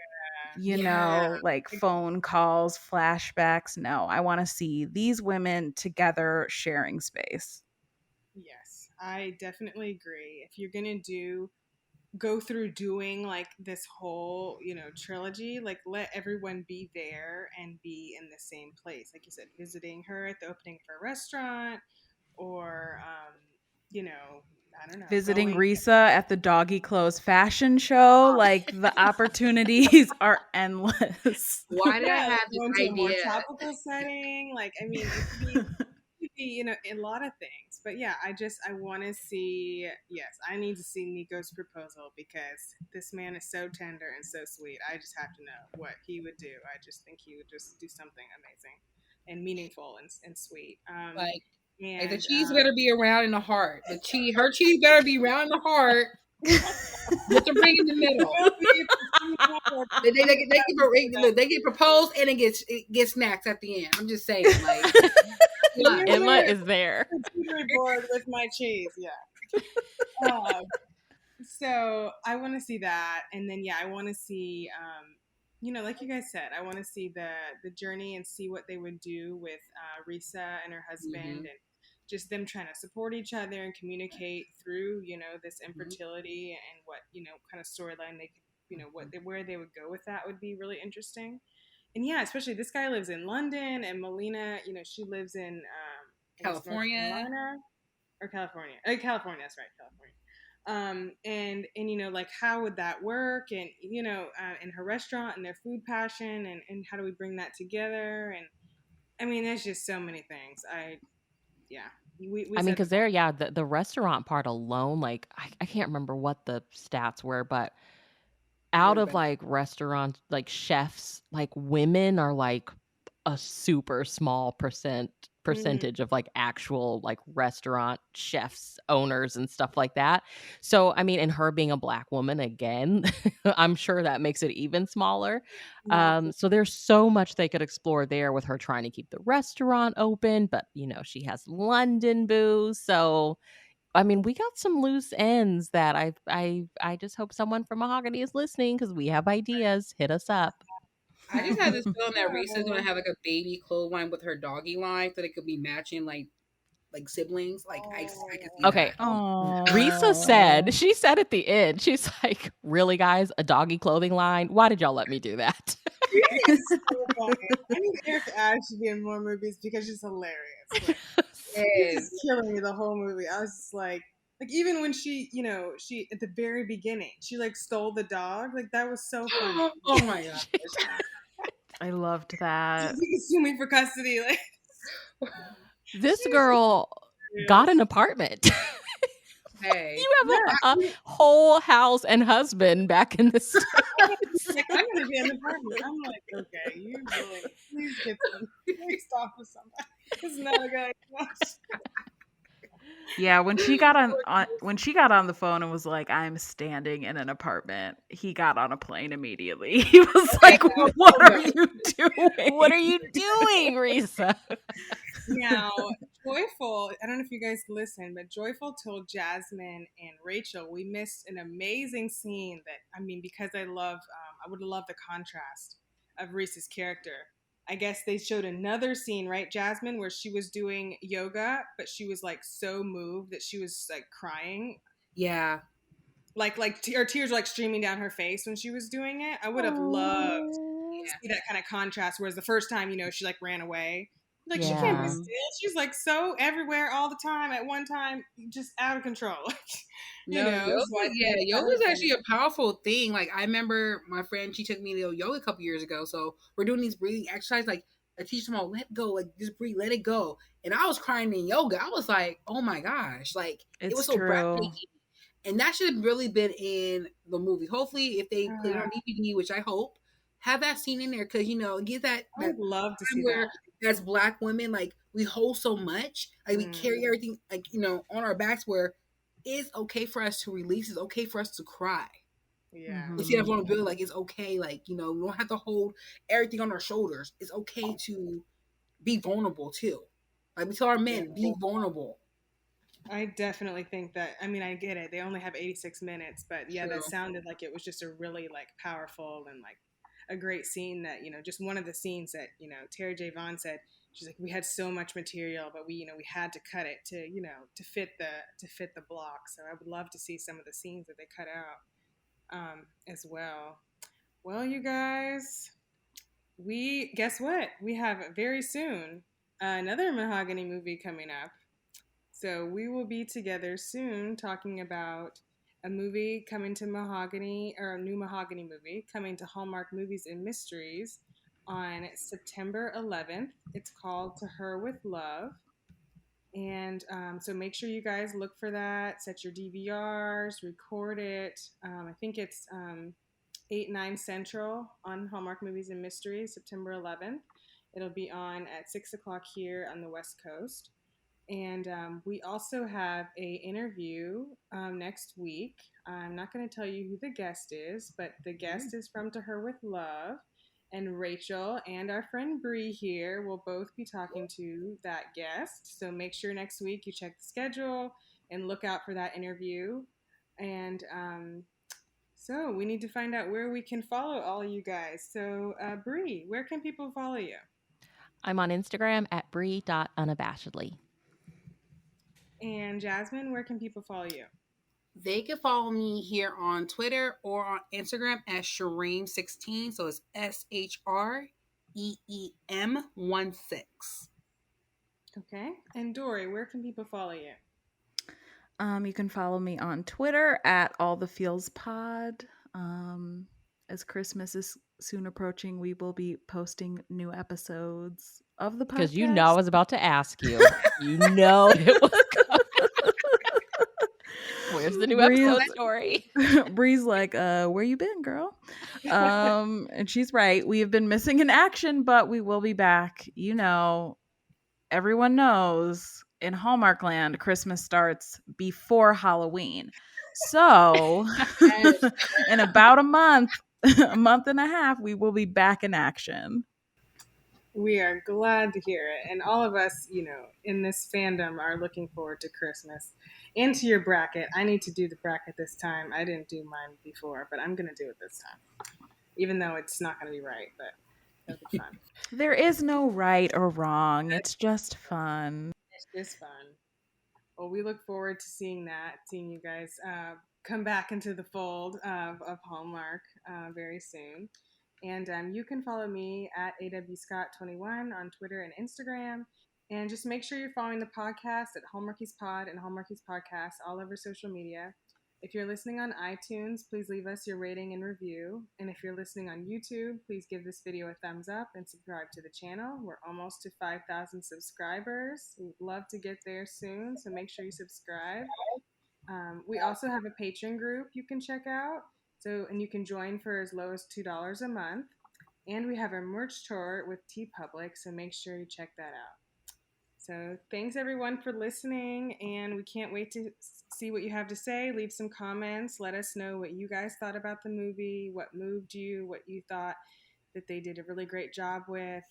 Like phone calls, flashbacks. No, I want to see these women together sharing space. Yes, I definitely agree. If you're going to go through doing like this whole, trilogy, like let everyone be there and be in the same place. Like you said, visiting her at the opening of her restaurant or, I don't know. Visiting Risa at the doggy clothes fashion show. Like the opportunities are endless. Why did I have this idea? A more tropical setting. Like, I mean, it could be, a lot of things. But yeah, I want to see, I need to see Nico's proposal because this man is so tender and so sweet. I just have to know what he would do. I just think he would just do something amazing and meaningful and sweet. Like the cheese better be around in the heart. Her cheese better be round in the heart with the ring in the middle. They get proposed and it gets snacks at the end. I'm just saying, like Emma is there. Board with my cheese, so I want to see that, and then I want to see, like you guys said, I want to see the journey and see what they would do with Risa and her husband, and just them trying to support each other and communicate through, this infertility and what, kind of storyline they could, where they would go with that would be really interesting. And especially this guy lives in London and Melina, she lives in California. California, that's right, California. And like how would that work? And in her restaurant and their food passion and how do we bring that together? And I mean, there's just so many things. Because the restaurant part alone, like I can't remember what the stats were, but out of like restaurants, like chefs, like women are like a super small percentage of like actual like restaurant chefs, owners and stuff like that. So, I mean, and her being a Black woman again, I'm sure that makes it even smaller. Massive. So there's so much they could explore there with her trying to keep the restaurant open, but you know, she has London booze. So, I mean, we got some loose ends that I just hope someone from Mahogany is listening because we have ideas. Hit us up. I just had this feeling that Risa's gonna have like a baby clothesline with her doggy line, so they could be matching like siblings. Like I can see Okay. that. Risa said, she said at the end, she's like, really, guys, a doggy clothing line? Why did y'all let me do that? It's so funny. I need Erica Ash to be in more movies because she's hilarious. Like, she's killing me the whole movie. I was just like even when she, you know, she at the very beginning, she like stole the dog. Like that was so funny. Oh my god. I loved that. You can sue me for custody. Like This girl got an apartment. Hey. You have a whole house and husband back in the States. like, I'm gonna be in the apartment. I'm like, okay, you really please get some stop with somebody. It's not a good idea. Yeah, when she got on the phone and was like, "I'm standing in an apartment," he got on a plane immediately. He was like, "What are you doing? What are you doing, Risa?" Now, Joyful, I don't know if you guys listened, but Joyful told Jazzman and Rachel we missed an amazing scene that, I mean, because I would love the contrast of Risa's character. I guess they showed another scene, right, Jazzman, where she was doing yoga, but she was like so moved that she was like crying. Yeah. Like her tears were like streaming down her face when she was doing it. I would have loved to see that kind of contrast. Whereas the first time, you know, she like ran away. Like she can't be still. She's like so everywhere all the time at one time, just out of control. Yoga is actually a powerful thing. Like I remember my friend, she took me to yoga a couple years ago. So we're doing these breathing exercises. Like I teach them all, let go, like just breathe, let it go. And I was crying in yoga. I was like, oh my gosh, like it was so breathtaking. And that should have really been in the movie. Hopefully, if they put it on DVD, which I hope, have that scene in there because you know, get that. I'd love to see that. As Black women, like we hold so much, like we carry everything, like you know, on our backs. Where it's okay for us to release, it's okay for us to cry. Yeah, we see that vulnerability, like it's okay, like you know, we don't have to hold everything on our shoulders. It's okay to be vulnerable too. Like we tell our men, be vulnerable. I definitely think that. I mean, I get it. They only have 86 minutes, but yeah, that sounded like it was just a really like powerful and like a great scene that, you know, just one of the scenes that, you know, Tara J. Vaughn said, she's like, we had so much material, but we, you know, we had to cut it to, you know, to fit the block. So I would love to see some of the scenes that they cut out as well. Well, you guys, guess what? We have very soon another Mahogany movie coming up. So we will be together soon talking about a movie coming to Mahogany, or a new Mahogany movie coming to Hallmark Movies and Mysteries on September 11th. It's called To Her With Love. And so make sure you guys look for that. Set your DVRs, record it. I think it's 8/9 Central on Hallmark Movies and Mysteries, September 11th. It'll be on at 6 o'clock here on the West Coast. And we also have a interview next week. I'm not going to tell you who the guest is, but the guest is from To Her With Love. And Rachel and our friend Bree here will both be talking to that guest. So make sure next week you check the schedule and look out for that interview. And so we need to find out where we can follow all you guys. So Bree, where can people follow you? I'm on Instagram at Bree.unabashedly. And Jazzman, where can people follow you? They can follow me here on Twitter or on Instagram at Shreem16. So it's SHREEM16. Okay. And Dory, where can people follow you? You can follow me on Twitter at AllTheFeelsPod. As Christmas is soon approaching, we will be posting new episodes of the podcast. Because you know I was about to ask you. You know it was coming. Where's the new episode story? Bree's like, where you been, girl? And she's right. We have been missing in action, but we will be back. You know, everyone knows in Hallmark land, Christmas starts before Halloween. So in about a month and a half, we will be back in action. We are glad to hear it. And all of us, in this fandom are looking forward to Christmas and to your bracket. I need to do the bracket this time. I didn't do mine before, but I'm going to do it this time. Even though it's not going to be right, but it'll be fun. There is no right or wrong. It's just fun. It's just fun. Well, we look forward to seeing you guys come back into the fold of Hallmark very soon. And you can follow me at awscott21 on Twitter and Instagram. And just make sure you're following the podcast at Hallmarkies Pod and Hallmarkies Podcast all over social media. If you're listening on iTunes, please leave us your rating and review. And if you're listening on YouTube, please give this video a thumbs up and subscribe to the channel. We're almost to 5,000 subscribers. We'd love to get there soon, so make sure you subscribe. We also have a Patreon group you can check out. And you can join for as low as $2 a month. And we have a merch tour with TeePublic, so make sure you check that out. So thanks everyone for listening, and we can't wait to see what you have to say. Leave some comments. Let us know what you guys thought about the movie, what moved you, what you thought that they did a really great job with.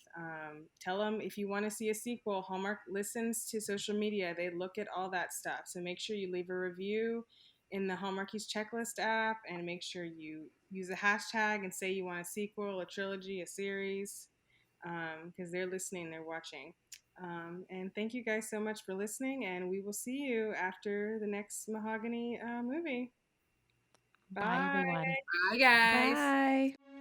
Tell them if you want to see a sequel. Hallmark listens to social media. They look at all that stuff. So make sure you leave a review in the Hallmarkies Checklist app, and make sure you use a hashtag and say you want a sequel, a trilogy, a series, because they're listening, they're watching. And thank you guys so much for listening, and we will see you after the next Mahogany movie. Bye everyone. Bye, guys. Bye.